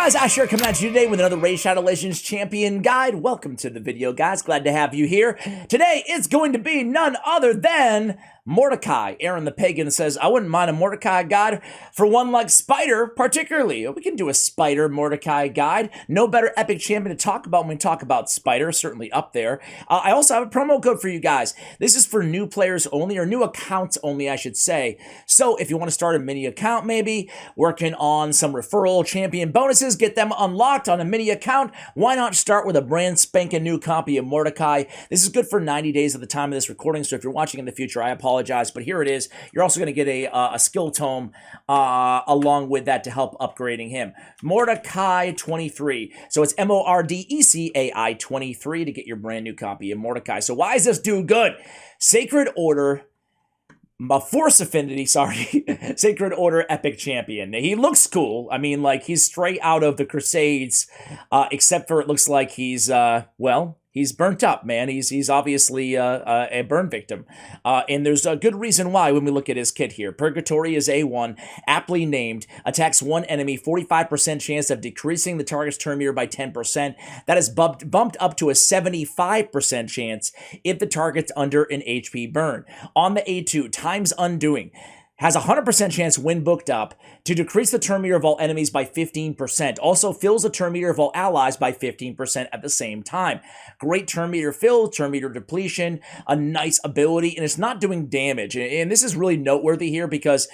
Guys, Ash here coming at you today with another Raid Shadow Legends Champion Guide. Welcome to the video, guys. Glad to have you here. Today, it's going to be none other than Mordecai. Aaron the Pagan says, I wouldn't mind a Mordecai guide for one like Spider, particularly. We can do a Spider Mordecai guide. No better epic champion to talk about when we talk about Spider, certainly up there. I also have a promo code for you guys. This is for new players only, or new accounts only, I should say. So if you want to start a mini account, maybe working on some referral champion bonuses, get them unlocked on a mini account, why not start with a brand spanking new copy of Mordecai? This is good for 90 days at the time of this recording, so if you're watching in the future, I apologize, but here it is. You're also going to get a skill tome along with that to help upgrading him. Mordecai 23. So it's Mordecai 23 to get your brand new copy of Mordecai. So why is this dude good? Sacred Order, Force Affinity, sorry, Sacred Order Epic Champion. He looks cool. I mean, like, he's straight out of the Crusades, except for it looks like he's, well, he's burnt up, man. He's obviously a burn victim. And there's a good reason why when we look at his kit here. Purgatory is A1, aptly named, attacks one enemy, 45% chance of decreasing the target's turn meter by 10%. That is bumped up to a 75% chance if the target's under an HP burn. On the A2, Time's Undoing has a 100% chance when booked up to decrease the turn meter of all enemies by 15%. Also fills the turn meter of all allies by 15% at the same time. Great turn meter fill, turn meter depletion, a nice ability, and it's not doing damage. And this is really noteworthy here because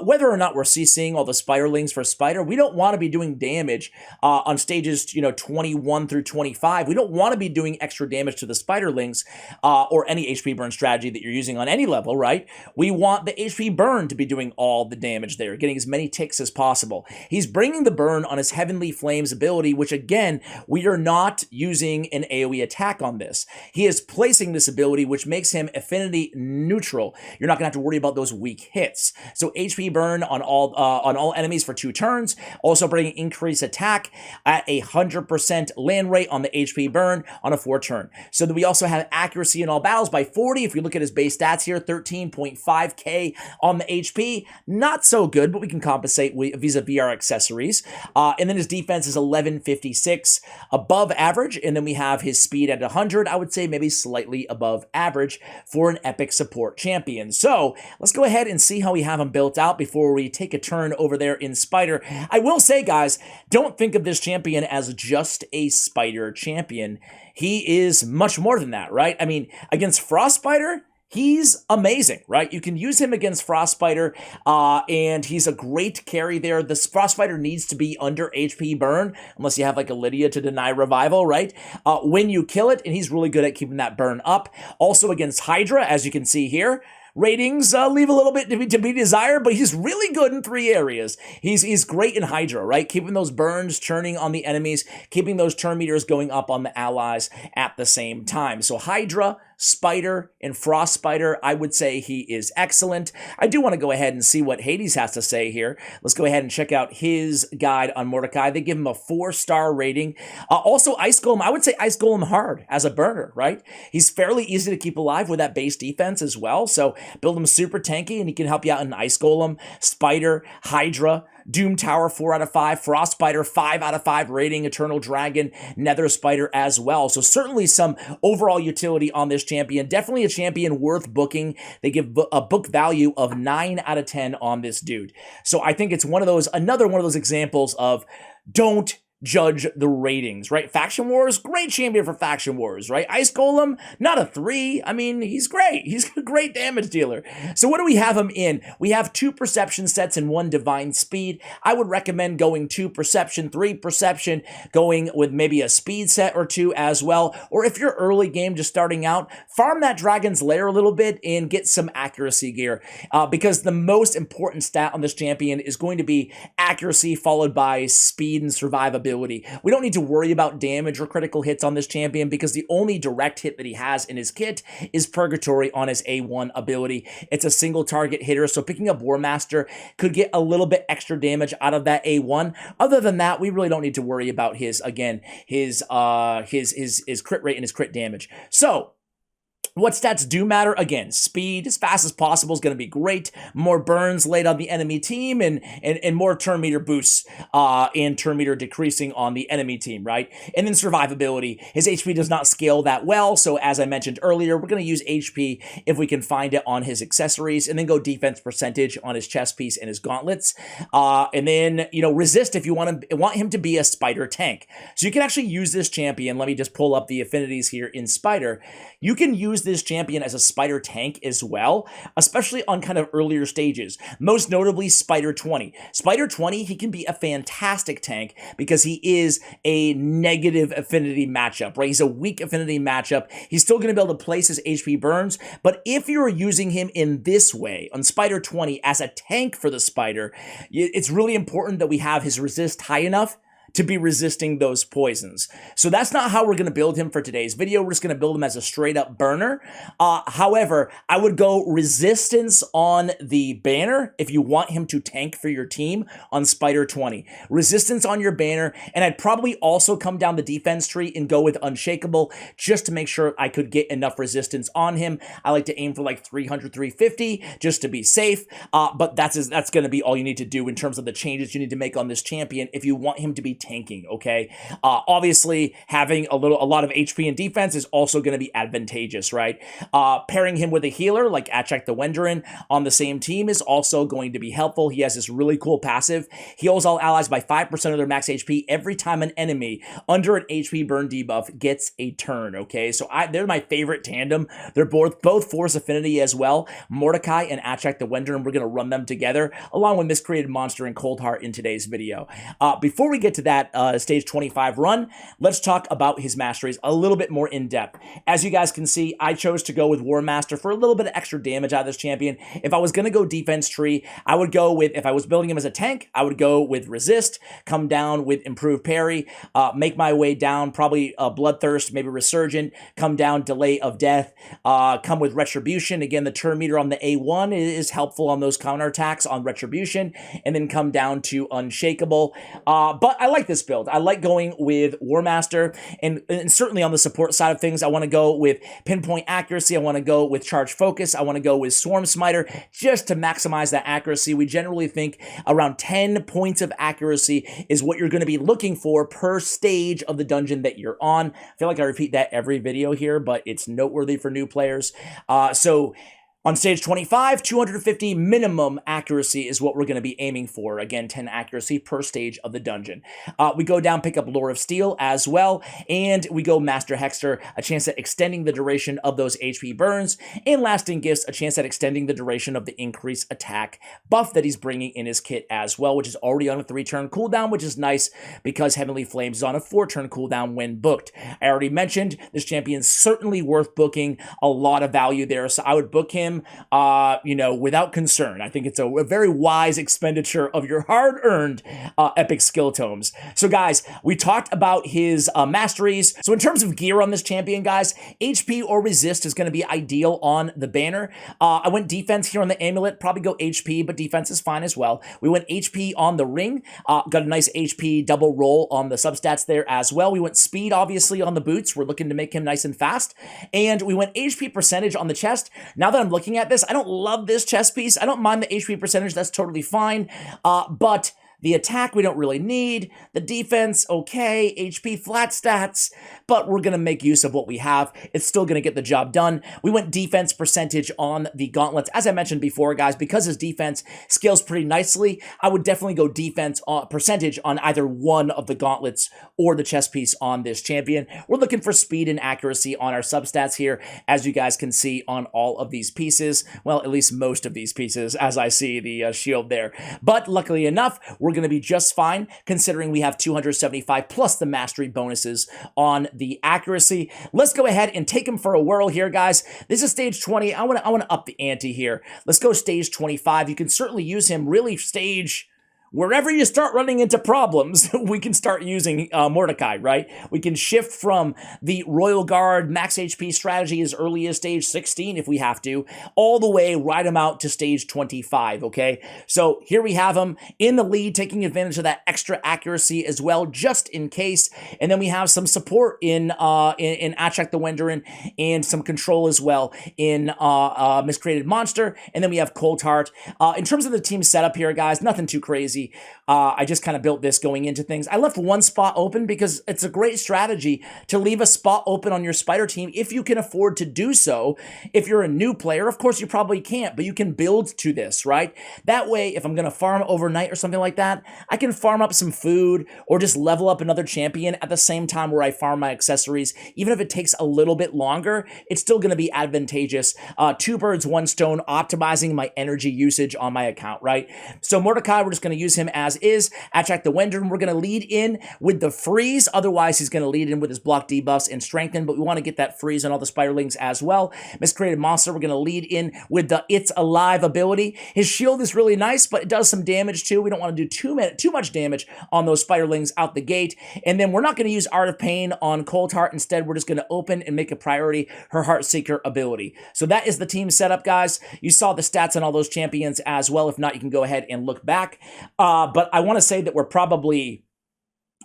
whether or not we're seeing all the Spiderlings for Spider, we don't want to be doing damage on stages 21 through 25. We don't want to be doing extra damage to the Spiderlings or any HP burn strategy that you're using on any level, right? We want the HP burn to be doing all the damage there, getting as many ticks as possible. He's bringing the burn on his Heavenly Flames ability, which again, we are not using an AoE attack on this. He is placing this ability, which makes him affinity neutral. You're not gonna have to worry about those weak hits. So HP burn on all enemies for 2 turns, also bringing increased attack at 100% land rate on the HP burn on a 4 turn. So that we also have accuracy in all battles by 40. If you look at his base stats here, 13.5k on the HP, not so good, but we can compensate vis-a-vis our accessories. And then his defense is 1156, above average, and then we have his speed at 100. I would say maybe slightly above average for an epic support champion. So let's go ahead and see how we have him built out before we take a turn over there in Spider. I will say, guys, don't think of this champion as just a Spider champion. He is much more than that, right? I mean, against Frost Spider, he's amazing, right? You can use him against Frostbiter, and he's a great carry there. The Frostbiter needs to be under HP burn, unless you have like a Lydia to deny revival, right? When you kill it, and he's really good at keeping that burn up. Also against Hydra, as you can see here, ratings leave a little bit to be desired, but he's really good in 3 areas. He's great in Hydra, right? Keeping those burns churning on the enemies, keeping those turn meters going up on the allies at the same time. So Hydra, Spider, and Frost Spider, I would say he is excellent. I do want to go ahead and see what Hades has to say here. Let's go ahead and check out his guide on Mordecai. They give him a 4-star rating. Also, Ice Golem, I would say Ice Golem hard as a burner, right? He's fairly easy to keep alive with that base defense as well, so build him super tanky, and he can help you out in Ice Golem, Spider, Hydra, Doom Tower 4 out of 5, Frost Spider 5 out of 5 rating, Eternal Dragon, Nether Spider as well. So certainly some overall utility on this champion. Definitely a champion worth booking. They give a book value of 9 out of 10 on this dude. So I think it's another one of those examples of don't judge the ratings, right? Faction Wars, great champion for Faction Wars, right? Ice Golem, not a 3. I mean, he's great. He's a great damage dealer. So what do we have him in? We have 2 perception sets and 1 divine speed. I would recommend going 2 perception, 3 perception, going with maybe a speed set or 2 as well. Or if you're early game just starting out, farm that Dragon's Lair a little bit and get some accuracy gear, because the most important stat on this champion is going to be accuracy followed by speed and survivability. We don't need to worry about damage or critical hits on this champion because the only direct hit that he has in his kit is Purgatory on his A1 ability. It's a single target hitter, so picking up War Master could get a little bit extra damage out of that A1. Other than that, we really don't need to worry about his crit rate and his crit damage. So What stats do matter? Again, speed, as fast as possible is going to be great. More burns laid on the enemy team and more turn meter boosts and turn meter decreasing on the enemy team, right? And then survivability. His HP does not scale that well, so as I mentioned earlier, we're going to use HP if we can find it on his accessories, and then go defense percentage on his chest piece and his gauntlets. And then, resist if you want him to be a spider tank. So you can actually use this champion. Let me just pull up the affinities here in spider. You can use this champion as a spider tank as well, especially on kind of earlier stages. Most notably, Spider 20. Spider 20, he can be a fantastic tank because he is a negative affinity matchup, right? He's a weak affinity matchup. He's still going to be able to place his HP burns, but if you're using him in this way, on Spider 20, as a tank for the spider, it's really important that we have his resist high enough to be resisting those poisons. So that's not how we're going to build him for today's video. We're just going to build him as a straight up burner. However, I would go resistance on the banner if you want him to tank for your team on Spider 20. Resistance on your banner, and I'd probably also come down the defense tree and go with unshakable just to make sure I could get enough resistance on him. I like to aim for like 300, 350 just to be safe, but that's going to be all you need to do in terms of the changes you need to make on this champion if you want him to be tanking, okay? Obviously, having a lot of HP and defense is also going to be advantageous, right? Pairing him with a healer like Achak the Wenderin on the same team is also going to be helpful. He has this really cool passive. Heals all allies by 5% of their max HP every time an enemy under an HP burn debuff gets a turn, okay? So they're my favorite tandem. They're both force affinity as well. Mordecai and Achak the Wenderin, we're going to run them together along with Miscreated Monster and Coldheart in today's video. Before we get to that stage 25 run, let's talk about his masteries a little bit more in depth. As you guys can see, I chose to go with War Master for a little bit of extra damage out of this champion. If I was going to go defense tree, I would go with, if I was building him as a tank, I would go with resist, come down with improved parry, make my way down, probably bloodthirst, maybe resurgent, come down delay of death, come with retribution. Again, the turn meter on the A1 is helpful on those counterattacks on retribution, and then come down to unshakable. But I like this build. I like going with War Master, and certainly on the support side of things, I want to go with pinpoint accuracy. I want to go with charge focus. I want to go with Swarm Smiter just to maximize that accuracy. We generally think around 10 points of accuracy is what you're going to be looking for per stage of the dungeon that you're on. I feel like I repeat that every video here, but it's noteworthy for new players. So on stage 25, 250 minimum accuracy is what we're going to be aiming for. Again, 10 accuracy per stage of the dungeon. We go down, pick up Lore of Steel as well, and we go Master Hexter, a chance at extending the duration of those HP burns, and Lasting Gifts, a chance at extending the duration of the increased attack buff that he's bringing in his kit as well, which is already on a 3-turn cooldown, which is nice because Heavenly Flames is on a 4-turn cooldown when booked. I already mentioned this champion's certainly worth booking, a lot of value there, so I would book him without concern. I think it's a very wise expenditure of your hard-earned epic skill tomes. So guys, we talked about his masteries. So in terms of gear on this champion, guys, HP or resist is going to be ideal on the banner. I went defense here on the amulet, probably go HP, but defense is fine as well. We went HP on the ring, got a nice HP double roll on the substats there as well. We went speed, obviously, on the boots. We're looking to make him nice and fast. And we went HP percentage on the chest. Now that I'm looking at this, I don't love this chest piece. I don't mind the HP percentage. That's totally fine. But the attack we don't really need. The defense, okay. HP flat stats, but we're going to make use of what we have. It's still going to get the job done. We went defense percentage on the gauntlets. As I mentioned before, guys, because his defense scales pretty nicely, I would definitely go defense percentage on either one of the gauntlets or the chest piece on this champion. We're looking for speed and accuracy on our substats here, as you guys can see on all of these pieces. Well, at least most of these pieces, as I see the shield there. But luckily enough, we're going to be just fine, considering we have 275 plus the mastery bonuses on the accuracy. Let's go ahead and take him for a whirl here, guys. This is stage 20. I want to up the ante here. Let's go stage 25. You can certainly use him really stage wherever you start running into problems, we can start using Mordecai, right? We can shift from the Royal Guard max HP strategy as early as stage 16 if we have to, all the way ride him out to stage 25, okay? So here we have him in the lead, taking advantage of that extra accuracy as well, just in case. And then we have some support in Achak the Wenderin and some control as well in Miscreated Monster. And then we have Cold Heart. In terms of the team setup here, guys, nothing too crazy. I just kind of built this going into things. I left one spot open because it's a great strategy to leave a spot open on your spider team if you can afford to do so. If you're a new player, of course you probably can't, but you can build to this, right? That way, if I'm going to farm overnight or something like that, I can farm up some food or just level up another champion at the same time where I farm my accessories. Even if it takes a little bit longer, it's still going to be advantageous. 2 birds, 1 stone, optimizing my energy usage on my account, right? So Mordecai, we're just going to use him as is. Achak the Wenderin, we're going to lead in with the freeze. Otherwise, he's going to lead in with his block debuffs and strengthen, but we want to get that freeze on all the spiderlings as well. Miscreated Monster, we're going to lead in with the It's Alive ability. His shield is really nice, but it does some damage too. We don't want to do too much damage on those spiderlings out the gate. And then we're not going to use Art of Pain on Cold Heart. Instead, we're just going to open and make a priority her Heartseeker ability. So that is the team setup, guys. You saw the stats on all those champions as well. If not, you can go ahead and look back. But I want to say that we're probably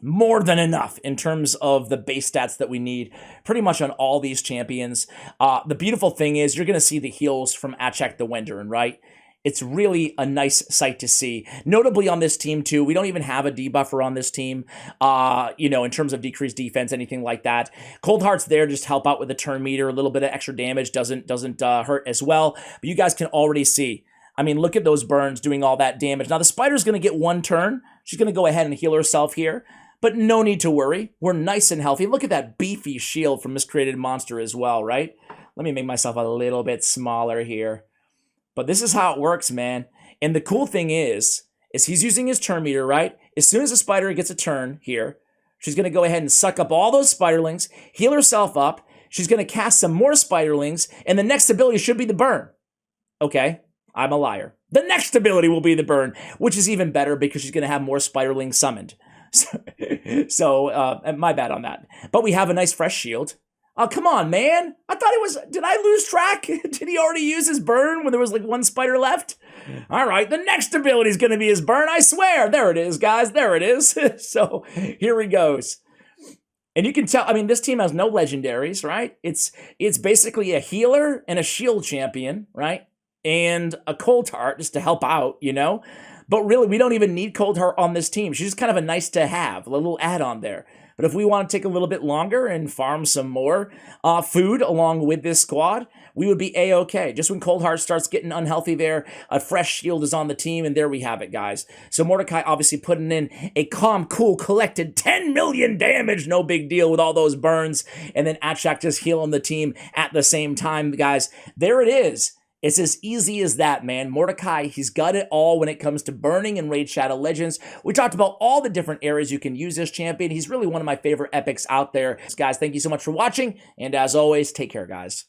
more than enough in terms of the base stats that we need pretty much on all these champions. The beautiful thing is you're going to see the heals from Achak the Wenderin, right? It's really a nice sight to see. Notably on this team too, we don't even have a debuffer on this team, in terms of decreased defense, anything like that. Cold Heart's there to just help out with the turn meter. A little bit of extra damage doesn't hurt as well. But you guys can already see, I mean, look at those burns doing all that damage. Now the spider's going to get 1 turn. She's going to go ahead and heal herself here. But no need to worry. We're nice and healthy. Look at that beefy shield from Miscreated Monster as well, right? Let me make myself a little bit smaller here. But this is how it works, man. And the cool thing is he's using his turn meter, right? As soon as the spider gets a turn here, she's going to go ahead and suck up all those spiderlings, heal herself up. She's going to cast some more spiderlings, and the next ability should be the burn. Okay, I'm a liar. The next ability will be the burn, which is even better because she's going to have more spiderlings summoned. So my bad on that. But we have a nice fresh shield. Oh, come on, man. I thought it was... Did I lose track? Did he already use his burn when there was like 1 spider left? All right, the next ability is going to be his burn, I swear. There it is, guys. There it is. So here he goes. And you can tell, I mean, this team has no legendaries, right? It's basically a healer and a shield champion, right? And a Cold Heart just to help out, But really, we don't even need Cold Heart on this team. She's just kind of a nice to have, a little add-on there. But if we want to take a little bit longer and farm some more food along with this squad, we would be A-okay. Just when Cold Heart starts getting unhealthy there, a fresh shield is on the team, and there we have it, guys. So Mordecai obviously putting in a calm, cool, collected 10 million damage, no big deal with all those burns, and then Achak just healing the team at the same time, guys. There it is. It's as easy as that, man. Mordecai, he's got it all when it comes to burning and Raid Shadow Legends. We talked about all the different areas you can use this champion. He's really one of my favorite epics out there. Guys, thank you so much for watching, and as always, take care, guys.